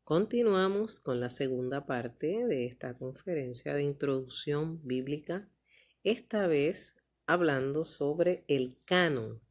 Continuamos con la segunda parte de esta conferencia de introducción bíblica, esta vez hablando sobre el canon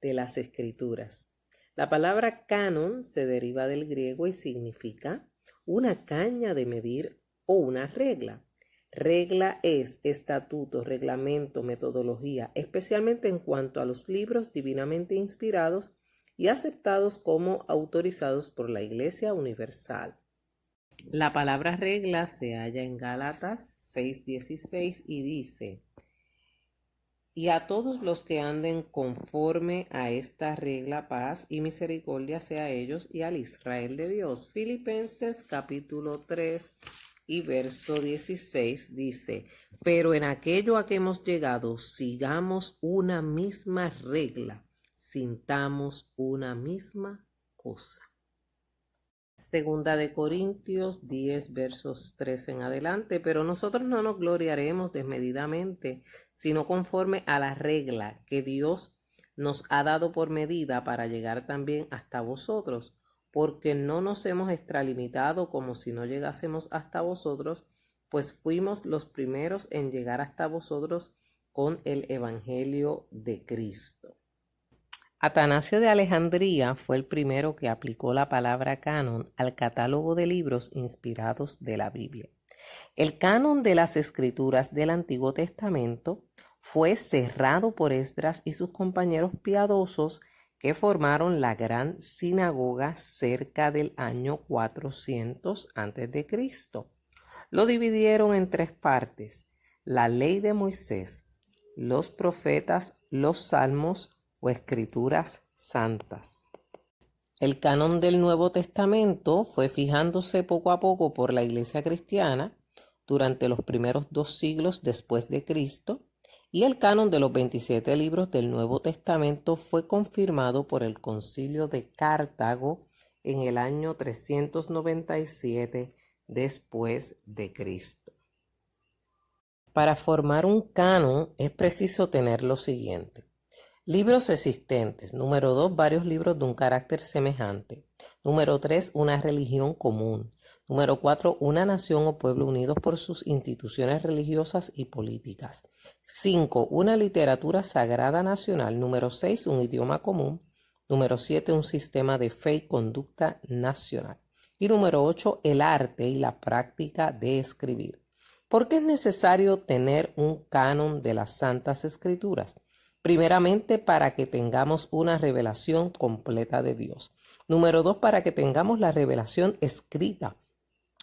de las escrituras. La palabra canon se deriva del griego y significa una caña de medir o una regla. Regla es estatuto, reglamento, metodología, especialmente en cuanto a los libros divinamente inspirados y aceptados como autorizados por la Iglesia Universal. La palabra regla se halla en Gálatas 6:16 y dice: y a todos los que anden conforme a esta regla, paz y misericordia sea a ellos y al Israel de Dios. Filipenses capítulo 3 y verso 16 dice: pero en aquello a que hemos llegado, sigamos una misma regla, sintamos una misma cosa. Segunda de Corintios 10 versos 3 en adelante, pero nosotros no nos gloriaremos desmedidamente, sino conforme a la regla que Dios nos ha dado por medida para llegar también hasta vosotros, porque no nos hemos extralimitado como si no llegásemos hasta vosotros, pues fuimos los primeros en llegar hasta vosotros con el Evangelio de Cristo. Atanasio de Alejandría fue el primero que aplicó la palabra canon al catálogo de libros inspirados de la Biblia. El canon de las escrituras del Antiguo Testamento fue cerrado por Esdras y sus compañeros piadosos que formaron la gran sinagoga cerca del año 400 a.C. Lo dividieron en tres partes: la ley de Moisés, los profetas, los salmos o escrituras santas. El canon del Nuevo Testamento fue fijándose poco a poco por la Iglesia cristiana durante los primeros 2 siglos después de Cristo, y el canon de los 27 libros del Nuevo Testamento fue confirmado por el Concilio de Cartago en el año 397 después de Cristo. Para formar un canon es preciso tener lo siguiente: libros existentes. Número 2, varios libros de un carácter semejante. Número 3, una religión común. Número 4, una nación o pueblo unidos por sus instituciones religiosas y políticas. 5, una literatura sagrada nacional. Número 6, un idioma común. Número 7, un sistema de fe y conducta nacional. Y número 8, el arte y la práctica de escribir. ¿Por qué es necesario tener un canon de las Santas Escrituras? Primeramente, para que tengamos una revelación completa de Dios. Número 2, para que tengamos la revelación escrita.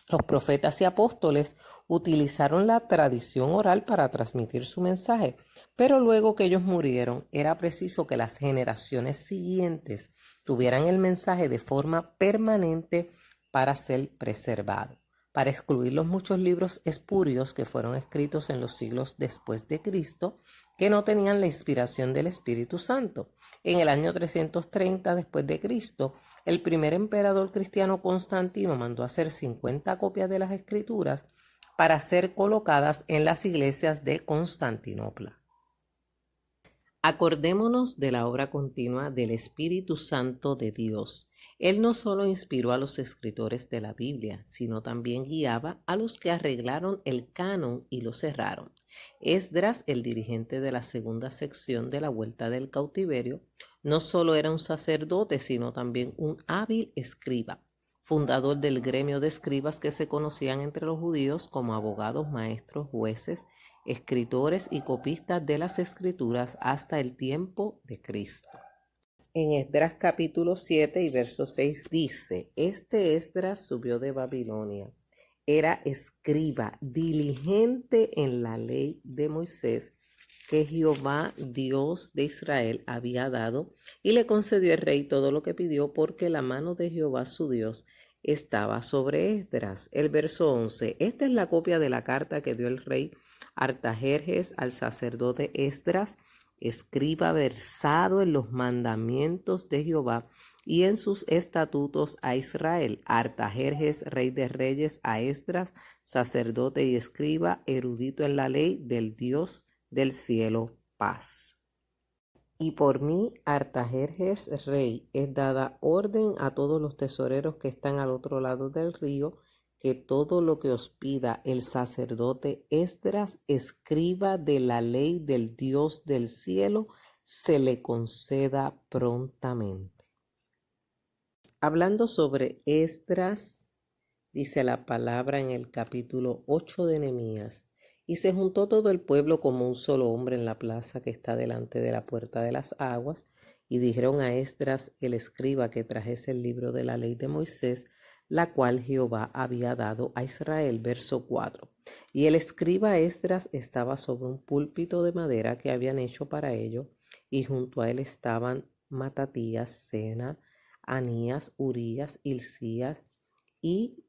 Los profetas y apóstoles utilizaron la tradición oral para transmitir su mensaje, pero luego que ellos murieron, era preciso que las generaciones siguientes tuvieran el mensaje de forma permanente para ser preservado, para excluir los muchos libros espurios que fueron escritos en los siglos después de Cristo, que no tenían la inspiración del Espíritu Santo. En el año 330 después de Cristo, el primer emperador cristiano Constantino mandó hacer 50 copias de las Escrituras para ser colocadas en las iglesias de Constantinopla. Acordémonos de la obra continua del Espíritu Santo de Dios. Él no solo inspiró a los escritores de la Biblia, sino también guiaba a los que arreglaron el canon y lo cerraron. Esdras, el dirigente de la segunda sección de la Vuelta del Cautiverio, no solo era un sacerdote, sino también un hábil escriba, fundador del gremio de escribas que se conocían entre los judíos como abogados, maestros, jueces, escritores y copistas de las Escrituras hasta el tiempo de Cristo. En Esdras capítulo 7 y verso 6 dice: este Esdras subió de Babilonia. Era escriba, diligente en la ley de Moisés que Jehová, Dios de Israel, había dado, y le concedió el rey todo lo que pidió, porque la mano de Jehová su Dios estaba sobre Esdras. El verso 11: esta es la copia de la carta que dio el rey Artajerjes al sacerdote Esdras, escriba versado en los mandamientos de Jehová y en sus estatutos a Israel. Artajerjes, rey de reyes, a Esdras, sacerdote y escriba, erudito en la ley del Dios del cielo, paz. Y por mí, Artajerjes, rey, es dada orden a todos los tesoreros que están al otro lado del río, que todo lo que os pida el sacerdote Esdras, escriba de la ley del Dios del cielo, se le conceda prontamente. Hablando sobre Esdras, dice la palabra en el capítulo 8 de Nehemías: y se juntó todo el pueblo como un solo hombre en la plaza que está delante de la puerta de las aguas, y dijeron a Esdras el escriba que trajese el libro de la ley de Moisés, la cual Jehová había dado a Israel. Verso 4. Y el escriba Esdras estaba sobre un púlpito de madera que habían hecho para ello, y junto a él estaban Matatías, Sena, Anías, Urías, Hilcías y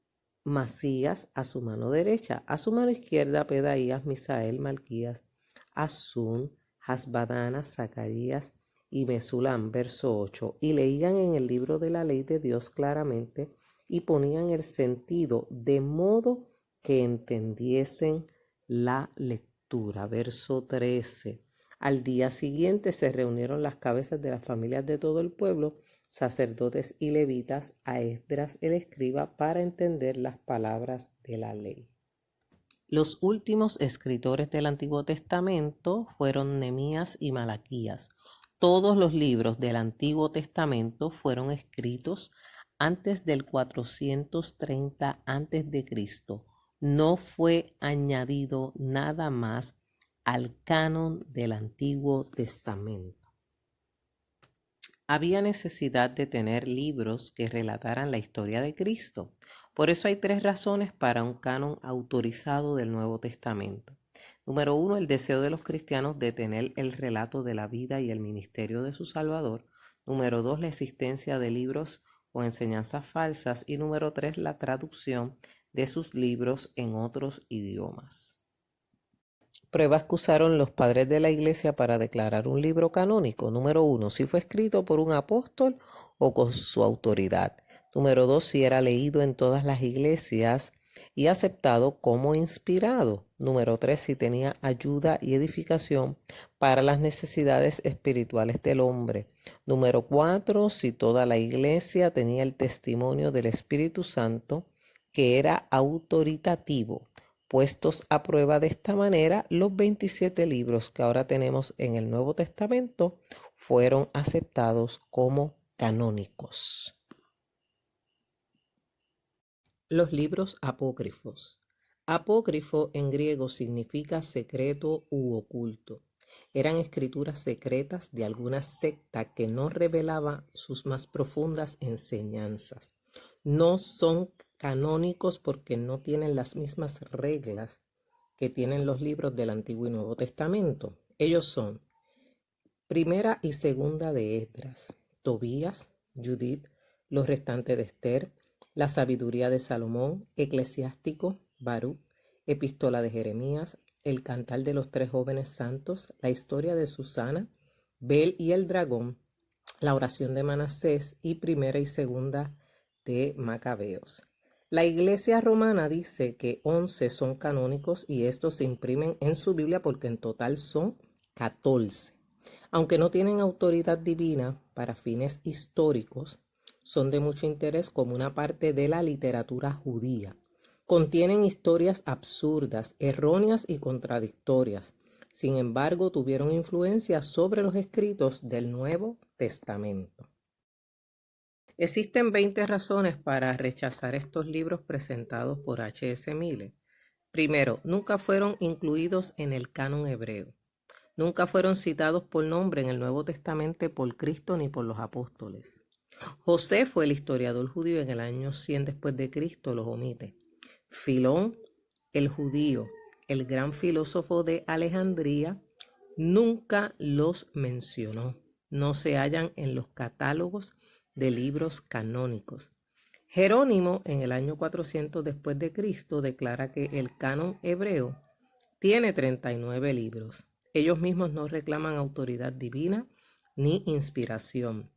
Masías a su mano derecha, a su mano izquierda Pedaías, Misael, Malquías, Azún, Hasbadana, Zacarías y Mesulam. Verso 8. Y leían en el libro de la ley de Dios claramente y ponían el sentido de modo que entendiesen la lectura. Verso 13. Al día siguiente se reunieron las cabezas de las familias de todo el pueblo, sacerdotes y levitas, a Esdras el escriba, para entender las palabras de la ley. Los últimos escritores del Antiguo Testamento fueron Nehemías y Malaquías. Todos los libros del Antiguo Testamento fueron escritos antes del 430 a.C. No fue añadido nada más al canon del Antiguo Testamento. Había necesidad de tener libros que relataran la historia de Cristo. Por eso hay 3 razones para un canon autorizado del Nuevo Testamento. Número 1, el deseo de los cristianos de tener el relato de la vida y el ministerio de su Salvador. Número 2, la existencia de libros o enseñanzas falsas. Y número 3, la traducción de sus libros en otros idiomas. Pruebas que usaron los padres de la iglesia para declarar un libro canónico. Número 1, si fue escrito por un apóstol o con su autoridad. Número 2, si era leído en todas las iglesias y aceptado como inspirado. Número 3, si tenía ayuda y edificación para las necesidades espirituales del hombre. Número 4, si toda la iglesia tenía el testimonio del Espíritu Santo, que era autoritativo. Puestos a prueba de esta manera, los 27 libros que ahora tenemos en el Nuevo Testamento fueron aceptados como canónicos. Los libros apócrifos. Apócrifo en griego significa secreto u oculto. Eran escrituras secretas de alguna secta que no revelaba sus más profundas enseñanzas. No son canónicos porque no tienen las mismas reglas que tienen los libros del Antiguo y Nuevo Testamento. Ellos son Primera y Segunda de Esdras, Tobías, Judith, los restantes de Esther, la sabiduría de Salomón, Eclesiástico, Baruch, Epístola de Jeremías, el Cantar de los 3 jóvenes santos, la historia de Susana, Bel y el dragón, la oración de Manasés y Primera y Segunda de Macabeos. La Iglesia romana dice que 11 son canónicos y estos se imprimen en su Biblia porque en total son 14. Aunque no tienen autoridad divina para fines históricos, son de mucho interés como una parte de la literatura judía. Contienen historias absurdas, erróneas y contradictorias. Sin embargo, tuvieron influencia sobre los escritos del Nuevo Testamento. Existen 20 razones para rechazar estos libros presentados por H.S. Miller. Primero, nunca fueron incluidos en el canon hebreo. Nunca fueron citados por nombre en el Nuevo Testamento por Cristo ni por los apóstoles. José fue el historiador judío en el año 100 después de Cristo, los omite. Filón, el judío, el gran filósofo de Alejandría, nunca los mencionó. No se hallan en los catálogos de libros canónicos. Jerónimo, en el año 400 después de Cristo, declara que el canon hebreo tiene 39 libros. Ellos mismos no reclaman autoridad divina ni inspiración.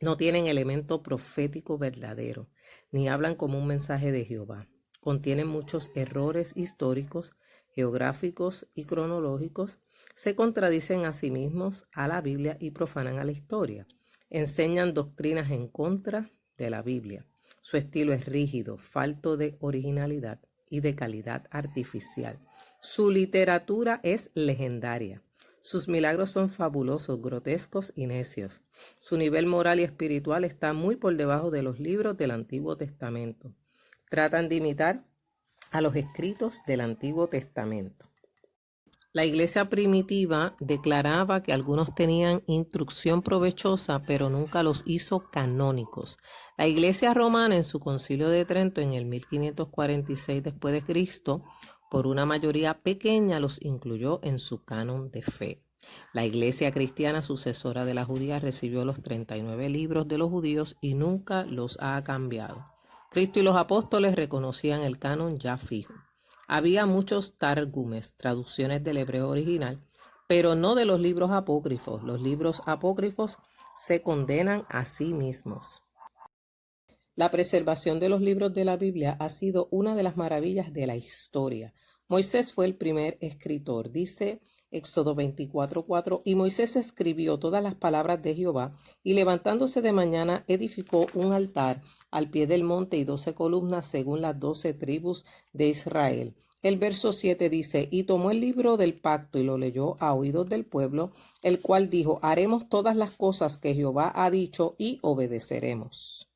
No tienen elemento profético verdadero, ni hablan como un mensaje de Jehová. Contienen muchos errores históricos, geográficos y cronológicos. se contradicen a sí mismos, a la Biblia y profanan a la historia. Enseñan doctrinas en contra de la Biblia. Su estilo es rígido, falto de originalidad y de calidad artificial. Su literatura es legendaria. Sus milagros son fabulosos, grotescos y necios. Su nivel moral y espiritual está muy por debajo de los libros del Antiguo Testamento. Tratan de imitar a los escritos del Antiguo Testamento. La iglesia primitiva declaraba que algunos tenían instrucción provechosa, pero nunca los hizo canónicos. La iglesia romana en su concilio de Trento en el 1546 después de Cristo, por una mayoría pequeña, los incluyó en su canon de fe. La iglesia cristiana sucesora de la judía recibió los 39 libros de los judíos y nunca los ha cambiado. Cristo y los apóstoles reconocían el canon ya fijo. Había muchos targumes, traducciones del hebreo original, pero no de los libros apócrifos. Los libros apócrifos se condenan a sí mismos. La preservación de los libros de la Biblia ha sido una de las maravillas de la historia. Moisés fue el primer escritor, dice Éxodo 24:4, y Moisés escribió todas las palabras de Jehová, y levantándose de mañana edificó un altar al pie del monte y 12 columnas según las 12 tribus de Israel. El verso 7 dice, y tomó el libro del pacto y lo leyó a oídos del pueblo, el cual dijo, haremos todas las cosas que Jehová ha dicho y obedeceremos.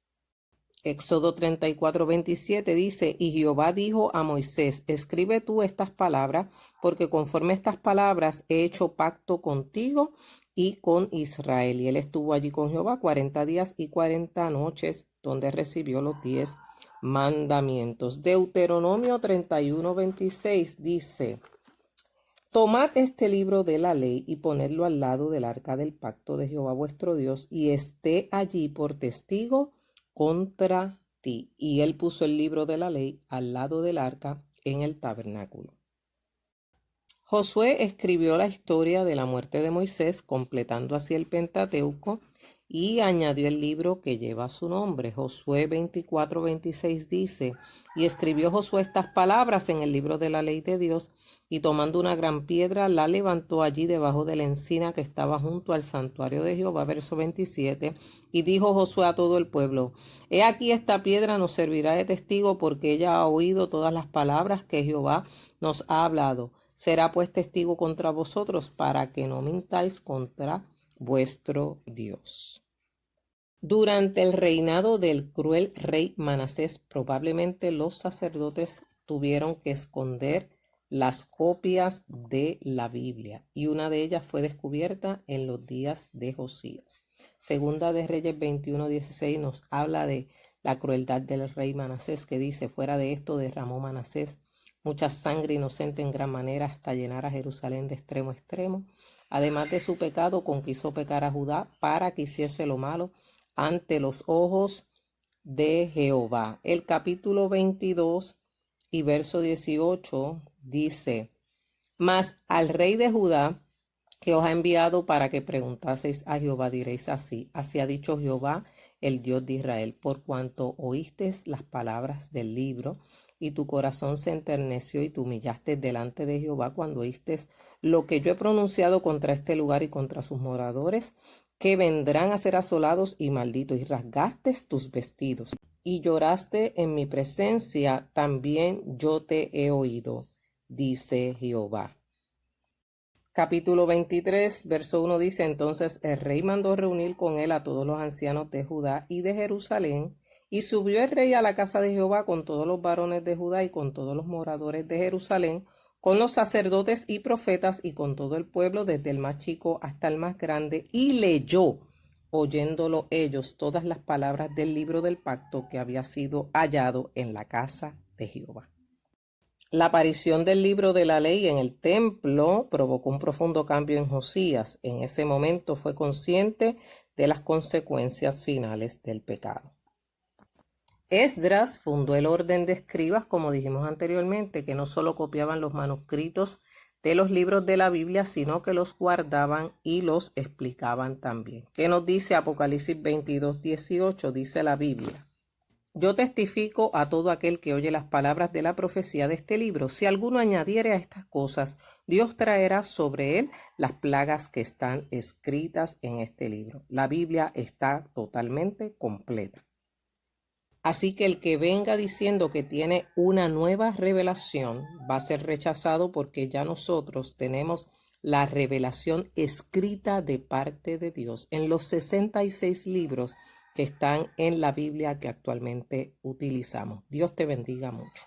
Éxodo 34:27 dice, y Jehová dijo a Moisés, escribe tú estas palabras, porque conforme estas palabras he hecho pacto contigo y con Israel. Y él estuvo allí con Jehová 40 días y 40 noches, donde recibió los 10 mandamientos. Deuteronomio 31:26 dice, tomad este libro de la ley y ponedlo al lado del arca del pacto de Jehová vuestro Dios, y esté allí por testigo contra ti. Y él puso el libro de la ley al lado del arca en el tabernáculo. Josué escribió la historia de la muerte de Moisés, completando así el Pentateuco, y añadió el libro que lleva su nombre. Josué 24:26 dice, y escribió Josué estas palabras en el libro de la ley de Dios, y tomando una gran piedra la levantó allí debajo de la encina que estaba junto al santuario de Jehová. Verso 27, y dijo Josué a todo el pueblo, he aquí esta piedra nos servirá de testigo, porque ella ha oído todas las palabras que Jehová nos ha hablado. Será pues testigo contra vosotros, para que no mintáis contra vuestro Dios. Durante el reinado del cruel rey Manasés, probablemente los sacerdotes tuvieron que esconder las copias de la Biblia, y una de ellas fue descubierta en los días de Josías. Segunda de Reyes 21:16 nos habla de la crueldad del rey Manasés, que dice, fuera de esto derramó Manasés mucha sangre inocente en gran manera hasta llenar a Jerusalén de extremo a extremo. Además de su pecado, conquiso pecar a Judá para que hiciese lo malo ante los ojos de Jehová. El capítulo 22 y verso 18 dice, mas al rey de Judá, que os ha enviado para que preguntaseis a Jehová, diréis así, así ha dicho Jehová, el Dios de Israel, por cuanto oísteis las palabras del libro, y tu corazón se enterneció y te humillaste delante de Jehová cuando oísteis lo que yo he pronunciado contra este lugar y contra sus moradores, que vendrán a ser asolados y malditos, y rasgaste tus vestidos, y lloraste en mi presencia, también yo te he oído, dice Jehová. Capítulo 23, verso 1 dice, entonces el rey mandó reunir con él a todos los ancianos de Judá y de Jerusalén, y subió el rey a la casa de Jehová con todos los varones de Judá y con todos los moradores de Jerusalén, con los sacerdotes y profetas y con todo el pueblo, desde el más chico hasta el más grande, y leyó, oyéndolo ellos, todas las palabras del libro del pacto que había sido hallado en la casa de Jehová. La aparición del libro de la ley en el templo provocó un profundo cambio en Josías. En ese momento fue consciente de las consecuencias finales del pecado. Esdras fundó el orden de escribas, como dijimos anteriormente, que no solo copiaban los manuscritos de los libros de la Biblia, sino que los guardaban y los explicaban también. ¿Qué nos dice Apocalipsis 22:18? Dice la Biblia, Yo testifico a todo aquel que oye las palabras de la profecía de este libro. Si alguno añadiere a estas cosas, Dios traerá sobre él las plagas que están escritas en este libro. La Biblia está totalmente completa. Así que el que venga diciendo que tiene una nueva revelación va a ser rechazado, porque ya nosotros tenemos la revelación escrita de parte de Dios en los 66 libros que están en la Biblia que actualmente utilizamos. Dios te bendiga mucho.